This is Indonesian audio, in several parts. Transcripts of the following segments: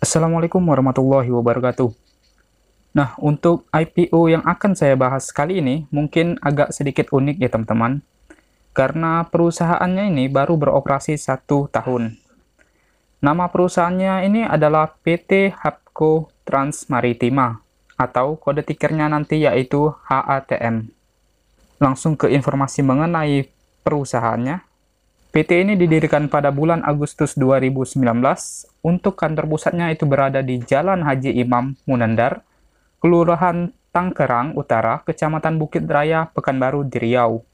Assalamualaikum warahmatullahi wabarakatuh. Nah, untuk IPO yang akan saya bahas kali ini mungkin agak sedikit unik ya teman-teman, karena perusahaannya ini baru beroperasi 1 tahun. Nama perusahaannya ini adalah PT Hapko Transmaritima, atau kode tikernya nanti yaitu HATM. Langsung ke informasi mengenai perusahaannya. PT ini didirikan pada bulan Agustus 2019, untuk kantor pusatnya itu berada di Jalan Haji Imam Munandar, Kelurahan Tangkerang Utara, Kecamatan Bukit Raya, Pekanbaru di Riau.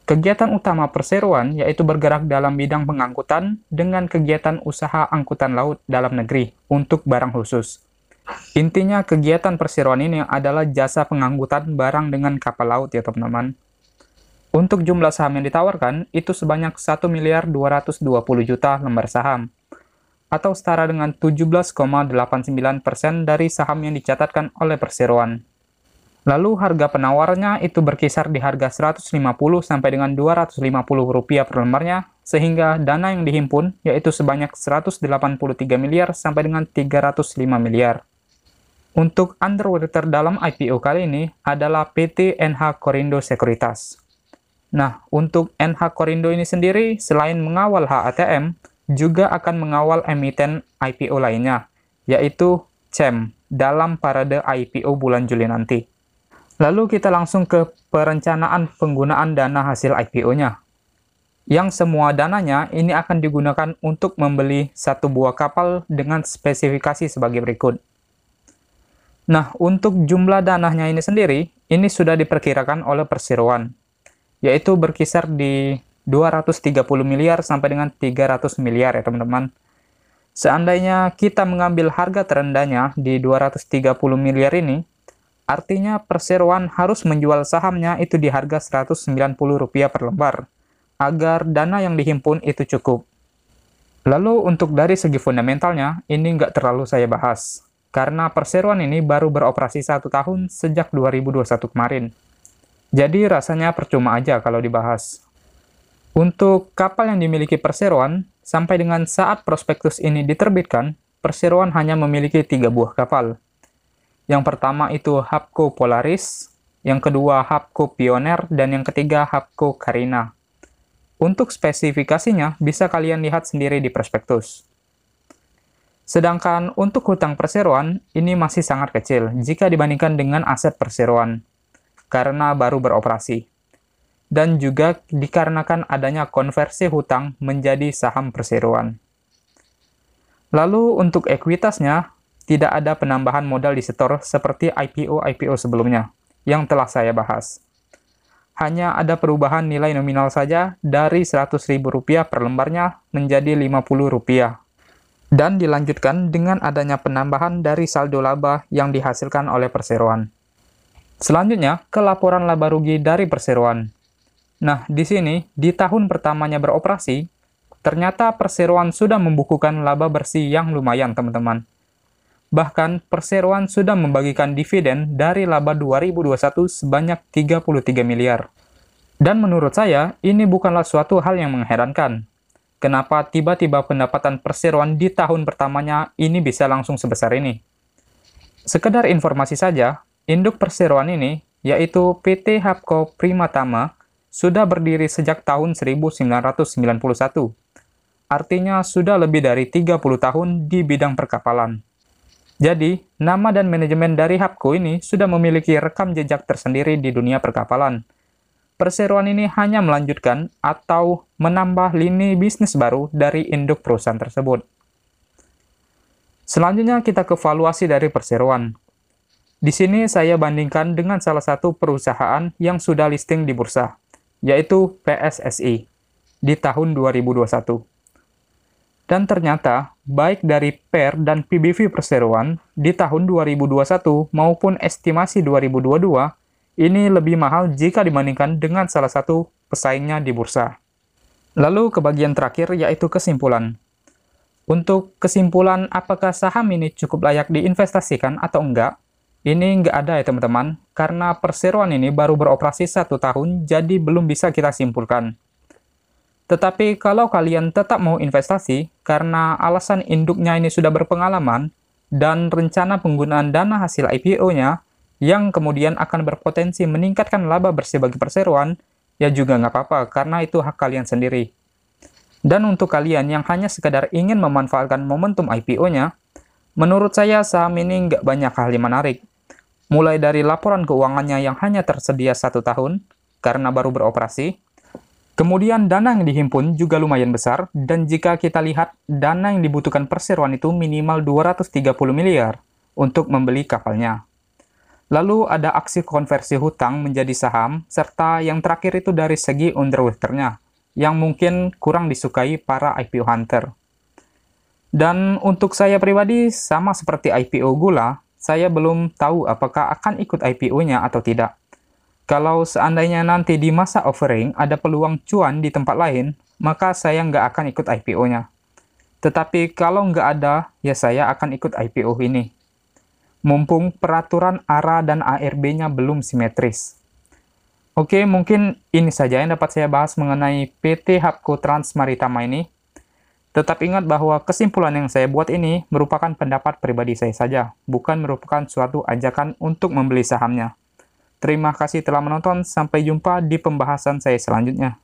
Kegiatan utama perseroan yaitu bergerak dalam bidang pengangkutan dengan kegiatan usaha angkutan laut dalam negeri untuk barang khusus. Intinya kegiatan perseroan ini adalah jasa pengangkutan barang dengan kapal laut ya teman-teman. Untuk jumlah saham yang ditawarkan itu sebanyak 1.220.000.000 lembar saham, atau setara dengan 17,89% dari saham yang dicatatkan oleh perseroan. Lalu harga penawarnya itu berkisar di harga 150 sampai dengan 250 rupiah per lembarnya, sehingga dana yang dihimpun yaitu sebanyak 183 miliar sampai dengan 305 miliar. Untuk underwriter dalam IPO kali ini adalah PT NH Korindo Sekuritas. Nah, untuk NH Korindo ini sendiri selain mengawal HATM, juga akan mengawal emiten IPO lainnya, yaitu CEM, dalam parade IPO bulan Juli nanti. Lalu kita langsung ke perencanaan penggunaan dana hasil IPO-nya. Yang semua dananya ini akan digunakan untuk membeli satu buah kapal dengan spesifikasi sebagai berikut. Nah, untuk jumlah dananya ini sendiri, ini sudah diperkirakan oleh perseroan, yaitu berkisar di 230 miliar sampai dengan 300 miliar ya teman-teman. Seandainya kita mengambil harga terendahnya di 230 miliar ini, artinya perseroan harus menjual sahamnya itu di harga Rp190 per lembar, agar dana yang dihimpun itu cukup. Lalu untuk dari segi fundamentalnya, ini nggak terlalu saya bahas, karena perseroan ini baru beroperasi 1 tahun sejak 2021 kemarin. Jadi rasanya percuma aja kalau dibahas. Untuk kapal yang dimiliki perseroan, sampai dengan saat prospektus ini diterbitkan, perseroan hanya memiliki 3 buah kapal. Yang pertama itu Hapko Polaris, yang kedua Hapko Pioneer, dan yang ketiga Hapko Carina. Untuk spesifikasinya bisa kalian lihat sendiri di prospektus. Sedangkan untuk hutang perseroan, ini masih sangat kecil jika dibandingkan dengan aset perseroan, karena baru beroperasi. Dan juga dikarenakan adanya konversi hutang menjadi saham perseroan. Lalu untuk ekuitasnya, tidak ada penambahan modal di setor seperti IPO sebelumnya yang telah saya bahas. Hanya ada perubahan nilai nominal saja dari Rp100.000 per lembarnya menjadi Rp50. Dan dilanjutkan dengan adanya penambahan dari saldo laba yang dihasilkan oleh perseroan. Selanjutnya, ke laporan laba rugi dari perseroan. Nah, di sini, di tahun pertamanya beroperasi, ternyata perseroan sudah membukukan laba bersih yang lumayan, teman-teman. Bahkan, perseroan sudah membagikan dividen dari laba 2021 sebanyak 33 miliar. Dan menurut saya, ini bukanlah suatu hal yang mengherankan. Kenapa tiba-tiba pendapatan perseroan di tahun pertamanya ini bisa langsung sebesar ini? Sekedar informasi saja, induk perseroan ini, yaitu PT Hapko Primatama, sudah berdiri sejak tahun 1991. Artinya sudah lebih dari 30 tahun di bidang perkapalan. Jadi, nama dan manajemen dari Hapko ini sudah memiliki rekam jejak tersendiri di dunia perkapalan. Perseroan ini hanya melanjutkan atau menambah lini bisnis baru dari induk perusahaan tersebut. Selanjutnya kita ke valuasi dari perseroan. Di sini saya bandingkan dengan salah satu perusahaan yang sudah listing di bursa, yaitu PSSI, di tahun 2021. Dan ternyata, baik dari PER dan PBV perseroan di tahun 2021 maupun estimasi 2022, ini lebih mahal jika dibandingkan dengan salah satu pesaingnya di bursa. Lalu ke bagian terakhir, yaitu kesimpulan. Untuk kesimpulan apakah saham ini cukup layak diinvestasikan atau enggak, ini enggak ada ya teman-teman, karena perseroan ini baru beroperasi 1 tahun, jadi belum bisa kita simpulkan. Tetapi kalau kalian tetap mau investasi karena alasan induknya ini sudah berpengalaman dan rencana penggunaan dana hasil IPO-nya yang kemudian akan berpotensi meningkatkan laba bersih bagi perseroan, ya juga nggak apa-apa karena itu hak kalian sendiri. Dan untuk kalian yang hanya sekadar ingin memanfaatkan momentum IPO-nya, menurut saya saham ini nggak banyak hal yang menarik. Mulai dari laporan keuangannya yang hanya tersedia 1 tahun karena baru beroperasi, kemudian dana yang dihimpun juga lumayan besar, dan jika kita lihat dana yang dibutuhkan perseroan itu minimal 230 miliar untuk membeli kapalnya. Lalu ada aksi konversi hutang menjadi saham, serta yang terakhir itu dari segi underwater-nya, yang mungkin kurang disukai para IPO hunter. Dan untuk saya pribadi, sama seperti IPO gula, saya belum tahu apakah akan ikut IPO-nya atau tidak. Kalau seandainya nanti di masa offering ada peluang cuan di tempat lain, maka saya nggak akan ikut IPO-nya. Tetapi kalau nggak ada, ya saya akan ikut IPO ini. Mumpung peraturan ARA dan ARB-nya belum simetris. Oke, mungkin ini saja yang dapat saya bahas mengenai PT Hapko Trans Maritama ini. Tetap ingat bahwa kesimpulan yang saya buat ini merupakan pendapat pribadi saya saja, bukan merupakan suatu ajakan untuk membeli sahamnya. Terima kasih telah menonton, sampai jumpa di pembahasan saya selanjutnya.